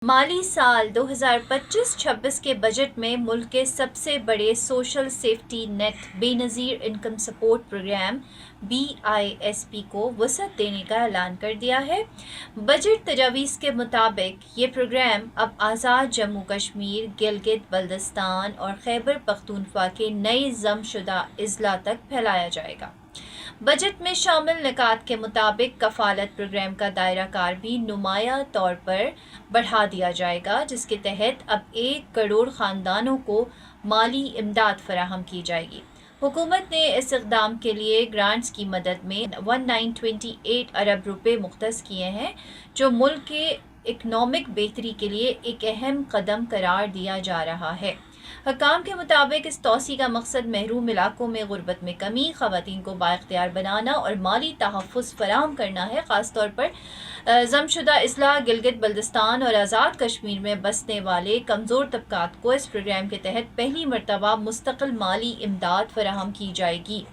माली साल 2025-26 के बजट में मुल्क के सबसे बड़े social safety net Benazir income support programme BISP को वसअत देने का ऐलान कर दिया है। बजट तजावीज़ के मुताबिक ये प्रोग्राम अब आज़ाद जम्मू कश्मीर, गिलगित बल्तिस्तान और खैबर पख्तूनख्वा के नए ज़मशुदा अजला तक फैलाया जाएगा। बजट में शामिल निकात के मुताबिक कफ़ालत प्रोग्राम का दायरा कार भी नुमाया तौर पर बढ़ा दिया जाएगा, जिसके तहत अब 1 करोड़ ख़ानदानों को माली इमदाद फराहम की जाएगी। हुकूमत ने इस इक़दाम के लिए ग्रांट्स की मदद में 1928 अरब रुपए मुख्तस किए हैं, जो मुल्क के इकनॉमिक बेहतरी के लिए एक अहम कदम करार दिया जा रहा है। हकाम के मुताबिक इस तोसी का मकसद महरूम इलाकों में गुर्बत में कमी, ख़वातीन को बाइख्तियार बनाना और माली तहफ़्फ़ुज़ फराहम करना है। ख़ास तौर पर ज़मशुदा अजला, गिलगित बल्तिस्तान और आज़ाद कश्मीर में बसने वाले कमज़ोर तबक़ात को इस प्रोग्राम के तहत पहली मरतबा मुस्तक़िल माली इमदाद फराहम की जाएगी।